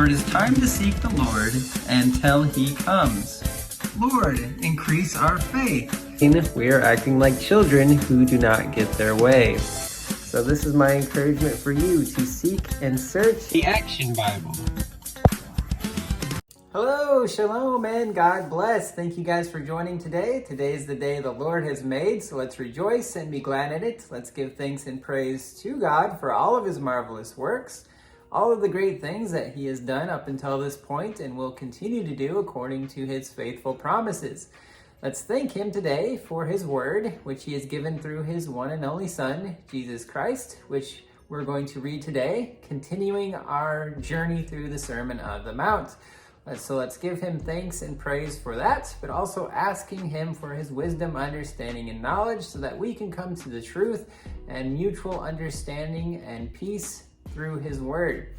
for it is time to seek the Lord until he comes. Lord, increase our faith. We are acting like children who do not get their way. So this is my encouragement for you to seek and search the Action Bible. Hello, shalom, and God bless. Thank you guys for joining today. Today is the day the Lord has made, so let's rejoice and be glad in it. Let's give thanks and praise to God for all of his marvelous works, all of the great things that he has done up until this point and will continue to do according to his faithful promises. Let's thank him today for his word, which he has given through his one and only Son, Jesus Christ, which we're going to read today, continuing our journey through the Sermon on the Mount. So let's give him thanks and praise for that, but also asking him for his wisdom, understanding, and knowledge so that we can come to the truth and mutual understanding and peace through his word.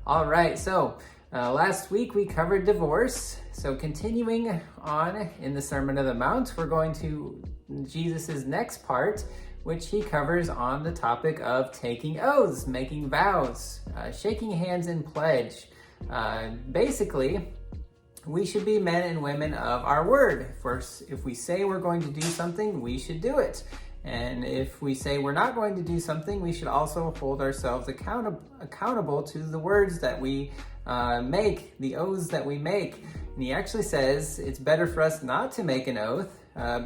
All right, so last week we covered divorce. So continuing on in the Sermon on the Mount, we're going to Jesus's next part, which he covers on the topic of taking oaths, making vows, shaking hands in pledge. Basically, we should be men and women of our word. First, if we say we're going to do something, we should do it. And if we say we're not going to do something, we should also hold ourselves accountable to the words that we make, the oaths that we make. And he actually says it's better for us not to make an oath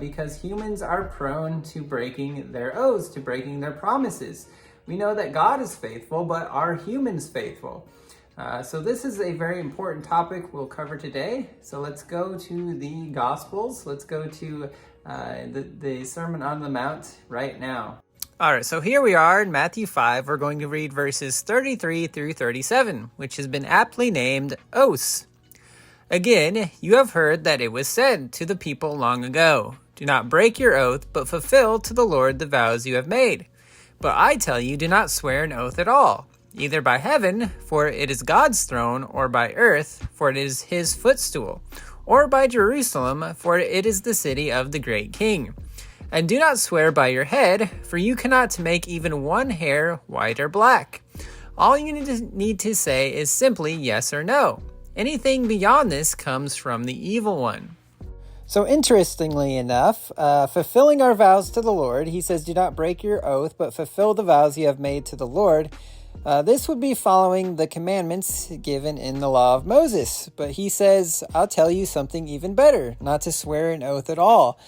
because humans are prone to breaking their oaths, to breaking their promises. We know that God is faithful, but are humans faithful? So this is a very important topic we'll cover today. So let's go to the Gospels. Let's go to the Sermon on the Mount right now. All right, so here we are in Matthew 5. We're going to read verses 33 through 37, which has been aptly named Oaths. Again, you have heard that it was said to the people long ago, do not break your oath, but fulfill to the Lord the vows you have made. But I tell you, do not swear an oath at all, either by heaven, for it is God's throne, or by earth, for it is his footstool, or by Jerusalem, for it is the city of the great king. And do not swear by your head, for you cannot make even one hair white or black. All you need to say is simply yes or no. Anything beyond this comes from the evil one. So interestingly enough, fulfilling our vows to the Lord, he says, do not break your oath, but fulfill the vows you have made to the Lord. This would be following the commandments given in the law of Moses. But he says, I'll tell you something even better, not to swear an oath at all.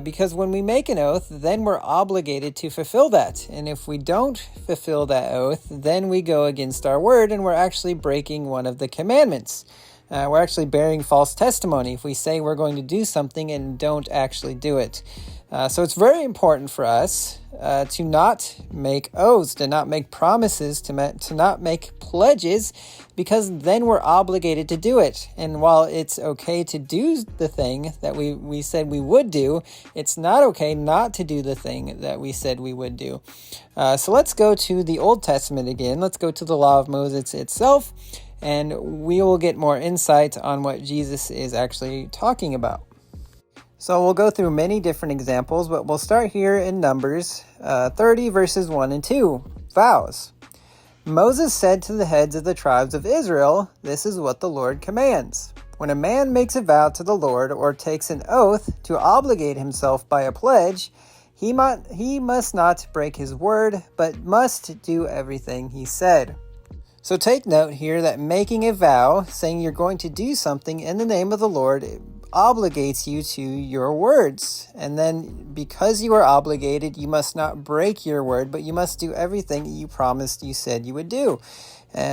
Because when we make an oath, then we're obligated to fulfill that. And if we don't fulfill that oath, then we go against our word and we're actually breaking one of the commandments. We're actually bearing false testimony if we say we're going to do something and don't actually do it. So it's very important for us to not make oaths, to not make promises, to not make pledges, because then we're obligated to do it. And while it's okay to do the thing that we said we would do, it's not okay not to do the thing that we said we would do. So let's go to the Old Testament again. Let's go to the law of Moses itself, and we will get more insight on what Jesus is actually talking about. So we'll go through many different examples, but we'll start here in Numbers 30 verses 1 and 2. Vows. Moses said to the heads of the tribes of Israel, this is what the Lord commands. When a man makes a vow to the Lord or takes an oath to obligate himself by a pledge, he must not break his word, but must do everything he said. So take note here that making a vow, saying you're going to do something in the name of the Lord, obligates you to your words. And then because you are obligated, you must not break your word, but you must do everything you promised you said you would do.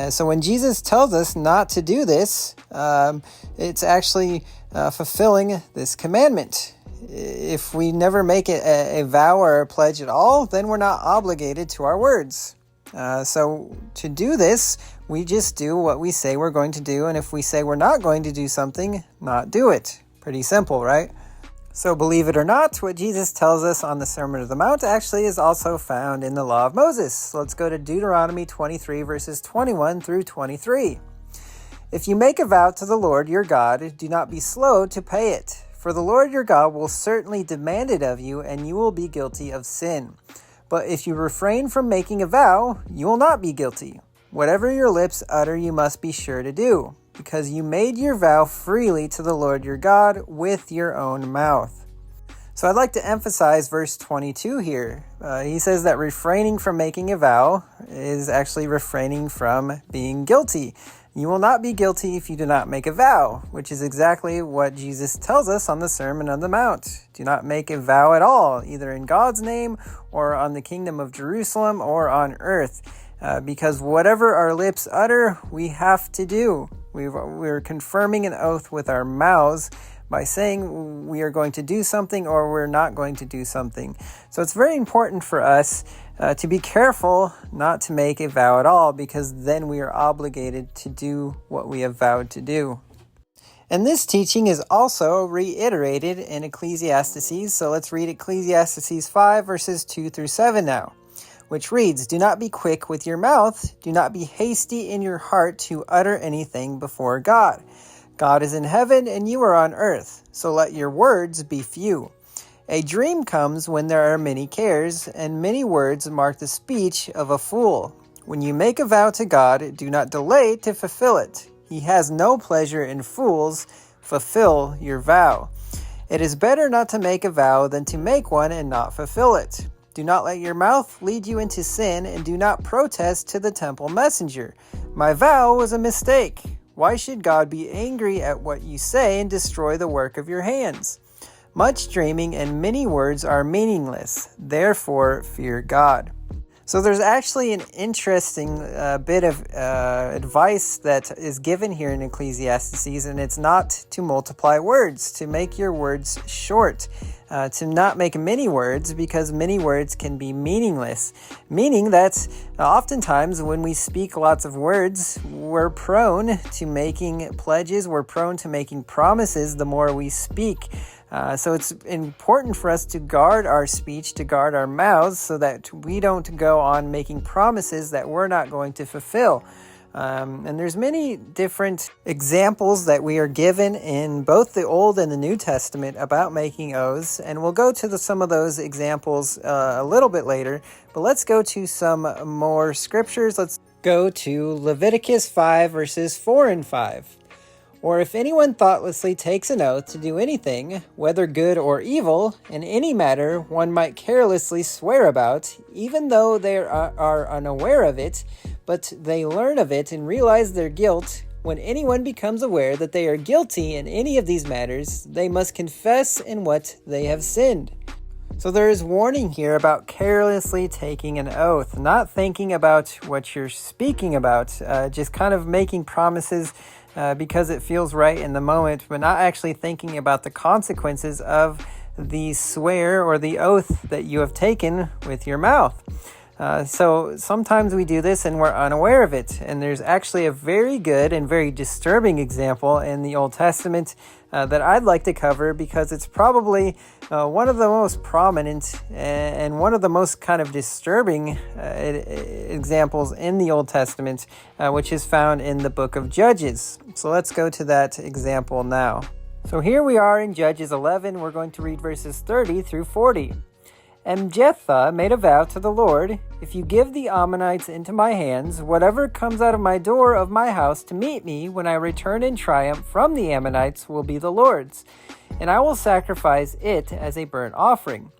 So when Jesus tells us not to do this, it's actually fulfilling this commandment. If we never make it a vow or a pledge at all, then we're not obligated to our words. So to do this, we just do what we say we're going to do. And if we say we're not going to do something, not do it. Pretty simple, right? So believe it or not, what Jesus tells us on the Sermon on the Mount actually is also found in the Law of Moses. So let's go to Deuteronomy 23 verses 21 through 23. If you make a vow to the Lord your God, do not be slow to pay it. For the Lord your God will certainly demand it of you, and you will be guilty of sin. But if you refrain from making a vow, you will not be guilty. Whatever your lips utter, you must be sure to do, because you made your vow freely to the Lord your God with your own mouth. So I'd like to emphasize verse 22 here. He says that refraining from making a vow is actually refraining from being guilty. You will not be guilty if you do not make a vow, which is exactly what Jesus tells us on the Sermon on the Mount. Do not make a vow at all, either in God's name or on the kingdom of Jerusalem or on earth, because whatever our lips utter, we have to do. We're confirming an oath with our mouths by saying we are going to do something or we're not going to do something. So it's very important for us to be careful not to make a vow at all, because then we are obligated to do what we have vowed to do. And this teaching is also reiterated in Ecclesiastes. So let's read Ecclesiastes 5 verses 2 through 7 now, which reads, "Do not be quick with your mouth. Do not be hasty in your heart to utter anything before God. God is in heaven and you are on earth, so let your words be few. A dream comes when there are many cares, and many words mark the speech of a fool. When you make a vow to God, do not delay to fulfill it. He has no pleasure in fools. Fulfill your vow. It is better not to make a vow than to make one and not fulfill it. Do not let your mouth lead you into sin, and do not protest to the temple messenger. My vow was a mistake. Why should God be angry at what you say and destroy the work of your hands? Much dreaming and many words are meaningless. Therefore, fear God." So there's actually an interesting bit of advice that is given here in Ecclesiastes, and it's not to multiply words, to make your words short, to not make many words, because many words can be meaningless. Meaning that oftentimes when we speak lots of words, we're prone to making pledges, we're prone to making promises the more we speak. So it's important for us to guard our speech, to guard our mouths, so that we don't go on making promises that we're not going to fulfill. And there's many different examples that we are given in both the Old and the New Testament about making oaths, and we'll go to some of those examples a little bit later. But let's go to some more scriptures. Let's go to Leviticus 5 verses 4 and 5. "Or if anyone thoughtlessly takes an oath to do anything, whether good or evil, in any matter one might carelessly swear about, even though they are unaware of it, but they learn of it and realize their guilt, when anyone becomes aware that they are guilty in any of these matters, they must confess in what they have sinned." So there is warning here about carelessly taking an oath, not thinking about what you're speaking about, just kind of making promises because it feels right in the moment, but not actually thinking about the consequences of the swear or the oath that you have taken with your mouth. So sometimes we do this and we're unaware of it. And there's actually a very good and very disturbing example in the Old Testament that I'd like to cover, because it's probably one of the most prominent and one of the most kind of disturbing examples in the Old Testament, which is found in the book of Judges. So let's go to that example now. So here we are in Judges 11. We're going to read verses 30 through 40. "And Jephthah made a vow to the Lord, if you give the Ammonites into my hands, whatever comes out of my door of my house to meet me when I return in triumph from the Ammonites will be the Lord's, and I will sacrifice it as a burnt offering.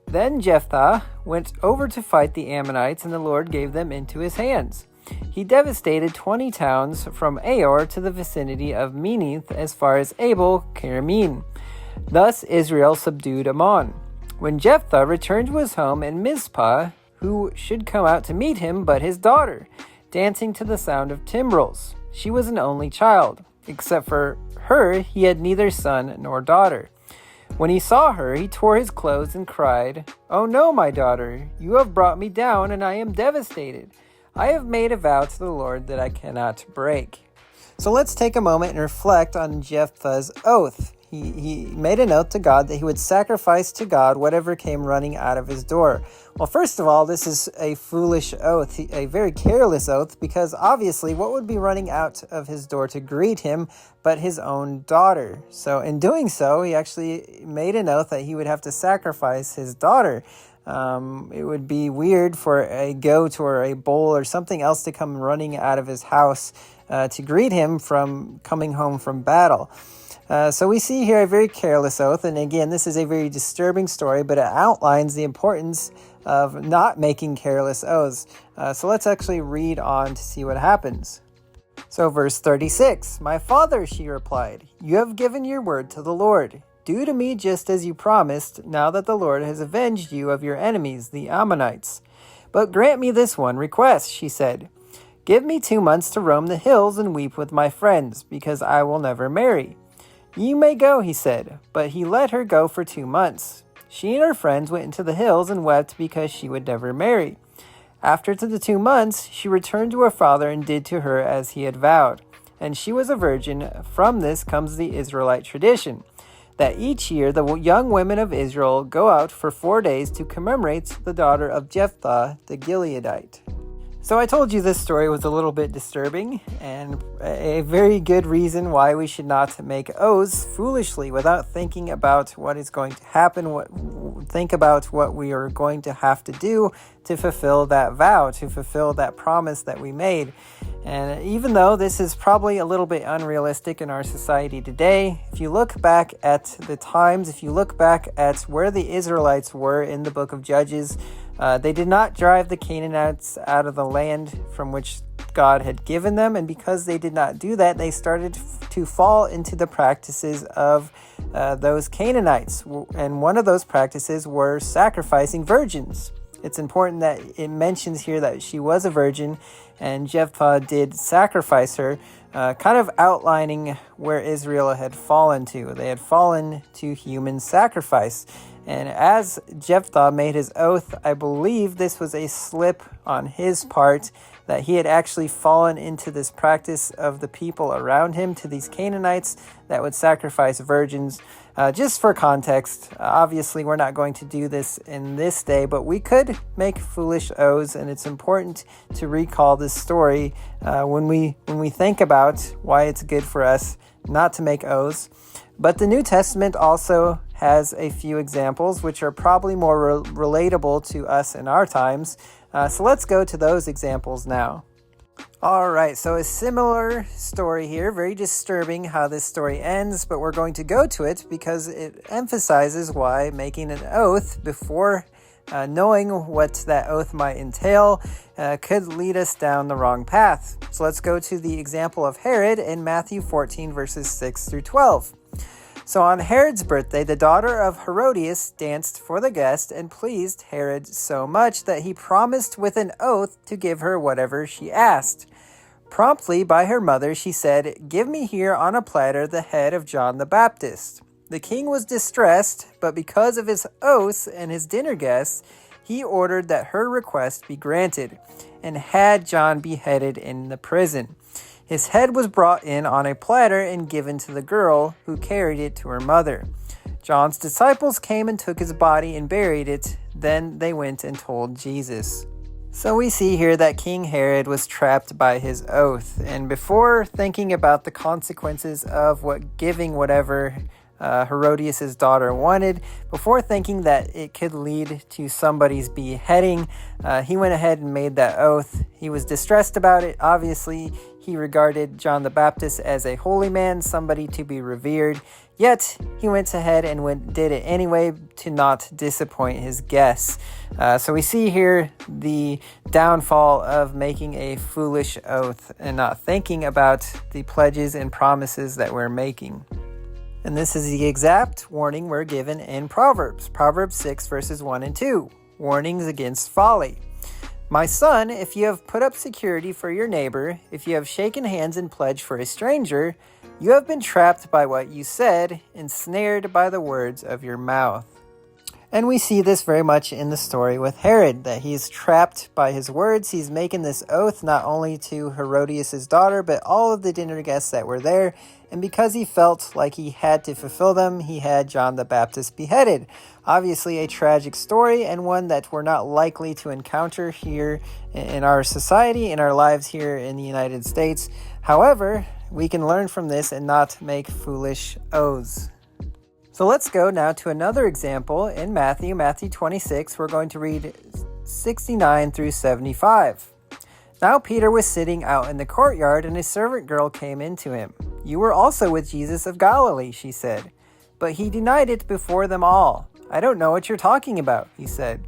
Then Jephthah went over to fight the Ammonites, and the Lord gave them into his hands. He devastated 20 towns from Aor to the vicinity of Meneth as far as Abel Keramim. Thus Israel subdued Ammon. When Jephthah returned to his home in Mizpah, who should come out to meet him but his daughter, dancing to the sound of timbrels? She was an only child. Except for her, he had neither son nor daughter. When he saw her, he tore his clothes and cried, 'Oh no, my daughter, you have brought me down, and I am devastated. I have made a vow to the Lord that I cannot break.'" So let's take a moment and reflect on Jephthah's oath. He made an oath to God that he would sacrifice to God whatever came running out of his door. Well, first of all, this is a foolish oath, a very careless oath, because obviously what would be running out of his door to greet him but his own daughter? So in doing so, he actually made an oath that he would have to sacrifice his daughter. It would be weird for a goat or a bull or something else to come running out of his house to greet him from coming home from battle. So we see here a very careless oath, and again, this is a very disturbing story, but it outlines the importance of not making careless oaths. So let's actually read on to see what happens. So verse 36, "My father," she replied, "you have given your word to the Lord. Do to me just as you promised, now that the Lord has avenged you of your enemies, the Ammonites. But grant me this one request," she said. "Give me 2 months to roam the hills and weep with my friends, because I will never marry." "You may go," he said, but he let her go for 2 months. She and her friends went into the hills and wept because she would never marry. After the 2 months, she returned to her father and did to her as he had vowed. And she was a virgin. From this comes the Israelite tradition, that each year the young women of Israel go out for 4 days to commemorate the daughter of Jephthah the Gileadite. So I told you this story was a little bit disturbing, and a very good reason why we should not make oaths foolishly without thinking about what is going to happen, think about what we are going to have to do to fulfill that vow, to fulfill that promise that we made. And even though this is probably a little bit unrealistic in our society today, if you look back at the times, if you look back at where the Israelites were in the book of Judges, they did not drive the Canaanites out of the land from which God had given them, and because they did not do that, they started to fall into the practices of those Canaanites. And one of those practices were sacrificing virgins. It's important that it mentions here that she was a virgin, and Jephthah did sacrifice her, kind of outlining where Israel had fallen to. They had fallen to human sacrifice. And as Jephthah made his oath, I believe this was a slip on his part, that he had actually fallen into this practice of the people around him, to these Canaanites that would sacrifice virgins. Just for context, obviously we're not going to do this in this day, but we could make foolish oaths, and it's important to recall this story when we think about why it's good for us not to make oaths. But the New Testament also has a few examples which are probably more relatable to us in our times. So let's go to those examples now. All right, so a similar story here, very disturbing how this story ends, but we're going to go to it because it emphasizes why making an oath before knowing what that oath might entail could lead us down the wrong path. So let's go to the example of Herod in Matthew 14, verses 6 through 12. So on Herod's birthday, the daughter of Herodias danced for the guest and pleased Herod so much that he promised with an oath to give her whatever she asked. Promptly by her mother, she said, "Give me here on a platter the head of John the Baptist." The king was distressed, but because of his oaths and his dinner guests, he ordered that her request be granted, and had John beheaded in the prison. His head was brought in on a platter and given to the girl, who carried it to her mother. John's disciples came and took his body and buried it. Then they went and told Jesus. So we see here that King Herod was trapped by his oath. And before thinking about the consequences of giving whatever Herodias' daughter wanted, before thinking that it could lead to somebody's beheading, he went ahead and made that oath. He was distressed about it. Obviously, he regarded John the Baptist as a holy man, somebody to be revered. Yet, he went ahead and did it anyway to not disappoint his guests. So we see here the downfall of making a foolish oath and not thinking about the pledges and promises that we're making. And this is the exact warning we're given in Proverbs. Proverbs 6, verses 1 and 2. Warnings against folly. "My son, if you have put up security for your neighbor, if you have shaken hands in pledge for a stranger, you have been trapped by what you said, ensnared by the words of your mouth." And we see this very much in the story with Herod, that he's trapped by his words. He's making this oath not only to Herodias' daughter, but all of the dinner guests that were there. And because he felt like he had to fulfill them, he had John the Baptist beheaded. Obviously a tragic story, and one that we're not likely to encounter here in our society, in our lives here in the United States. However, we can learn from this and not make foolish oaths. So let's go now to another example in Matthew 26. We're going to read 69 through 75. Now Peter was sitting out in the courtyard, and a servant girl came in to him. "You were also with Jesus of Galilee," she said. But he denied it before them all. "I don't know what you're talking about," he said.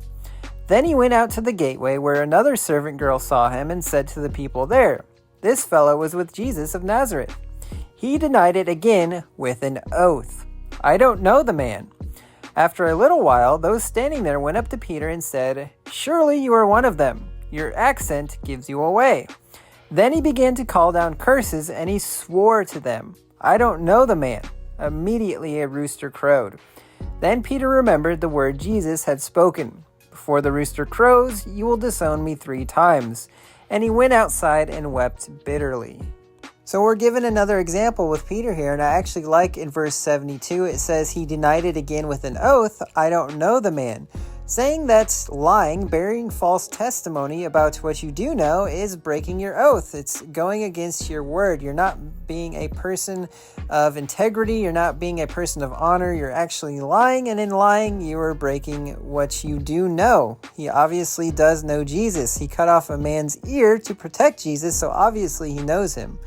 Then he went out to the gateway, where another servant girl saw him and said to the people there, "This fellow was with Jesus of Nazareth." He denied it again with an oath. "I don't know the man." After a little while, those standing there went up to Peter and said, "Surely you are one of them. Your accent gives you away." Then he began to call down curses, and he swore to them, "I don't know the man." Immediately a rooster crowed. Then Peter remembered the word Jesus had spoken, "Before the rooster crows, you will disown me 3 times." And he went outside and wept bitterly. So we're given another example with Peter here, and I actually like in verse 72, it says he denied it again with an oath, "I don't know the man." Saying that lying, bearing false testimony about what you do know is breaking your oath. It's going against your word. You're not being a person of integrity. You're not being a person of honor. You're actually lying, and in lying, you are breaking what you do know. He obviously does know Jesus. He cut off a man's ear to protect Jesus, so obviously he knows him.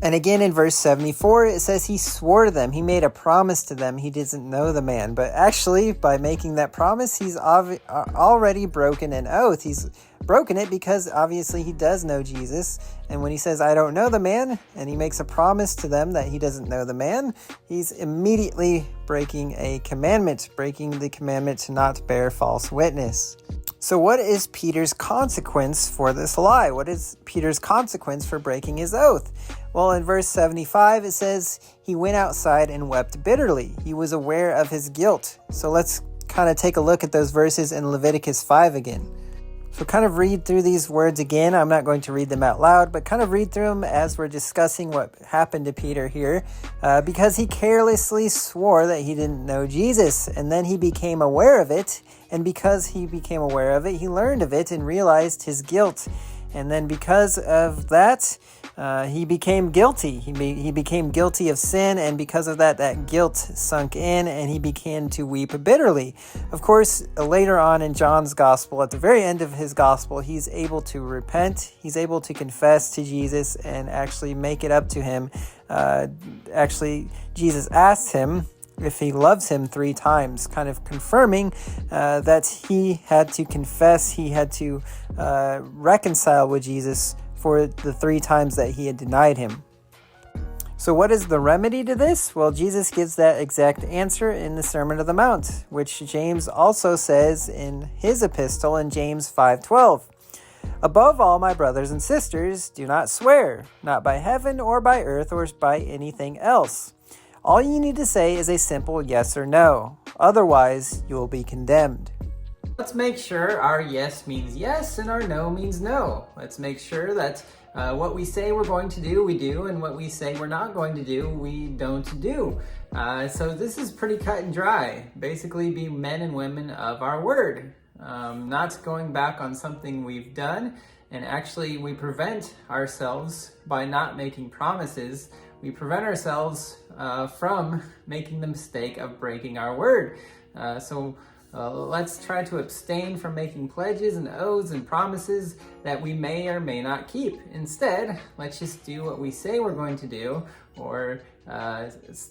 And again in verse 74, it says he swore to them. He made a promise to them. He doesn't know the man. But actually, by making that promise, he's already broken an oath. He's broken it because obviously he does know Jesus. And when he says, "I don't know the man," and he makes a promise to them that he doesn't know the man, he's immediately breaking a commandment, breaking the commandment to not bear false witness. So what is Peter's consequence for this lie? What is Peter's consequence for breaking his oath? Well, in verse 75, it says he went outside and wept bitterly. He was aware of his guilt. So let's kind of take a look at those verses in Leviticus 5 again. So kind of read through these words again. I'm not going to read them out loud, but kind of read through them as we're discussing what happened to Peter here, because he carelessly swore that he didn't know Jesus, and then he became aware of it, and because he became aware of it, he learned of it and realized his guilt. And then because of that, he became guilty. He became guilty of sin, and because of that, that guilt sunk in, and he began to weep bitterly. Of course, later on in John's gospel, at the very end of his gospel, he's able to repent. He's able to confess to Jesus and actually make it up to him. Jesus asked him if he loves him 3 times, kind of confirming that he had to confess, he had to reconcile with Jesus for the 3 times that he had denied him. So what is the remedy to this? Well, Jesus gives that exact answer in the Sermon on the Mount, which James also says in his epistle in James 5:12. "Above all, my brothers and sisters, do not swear, not by heaven or by earth or by anything else. All you need to say is a simple yes or no. Otherwise, you will be condemned." Let's make sure our yes means yes and our no means no. Let's make sure that what we say we're going to do, we do, and what we say we're not going to do, we don't do. So this is pretty cut and dry. Basically, be men and women of our word. Not going back on something we've done. And actually, we prevent ourselves by not making promises. We prevent ourselves from making the mistake of breaking our word. So let's try to abstain from making pledges and oaths and promises that we may or may not keep. Instead, let's just do what we say we're going to do, or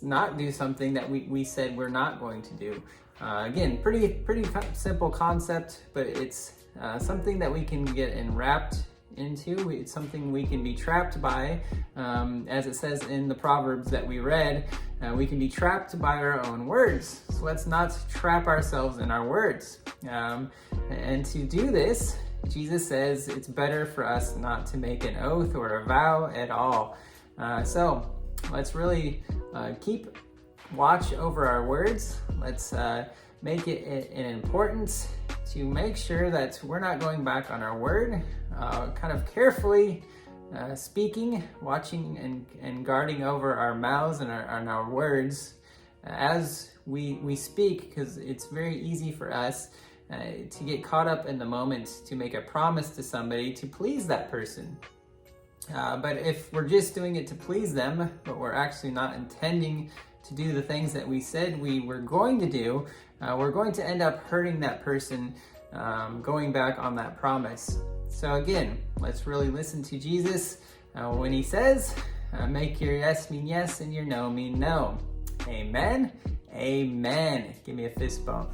not do something that we said we're not going to do. Again, pretty simple concept, but it's something that we can get enwrapped into. It's something we can be trapped by, as it says in the Proverbs that we read. We can be trapped by our own words. So let's not trap ourselves in our words. And to do this, Jesus says it's better for us not to make an oath or a vow at all. So let's really keep watch over our words. Let's make it an importance to make sure that we're not going back on our word, kind of carefully speaking, watching and guarding over our mouths and our words as we speak, because it's very easy for us to get caught up in the moment, to make a promise to somebody to please that person. But if we're just doing it to please them, but we're actually not intending to do the things that we said we were going to do, we're going to end up hurting that person, going back on that promise. So again, let's really listen to Jesus when he says, make your yes mean yes and your no mean no. Amen. Amen. Give me a fist bump.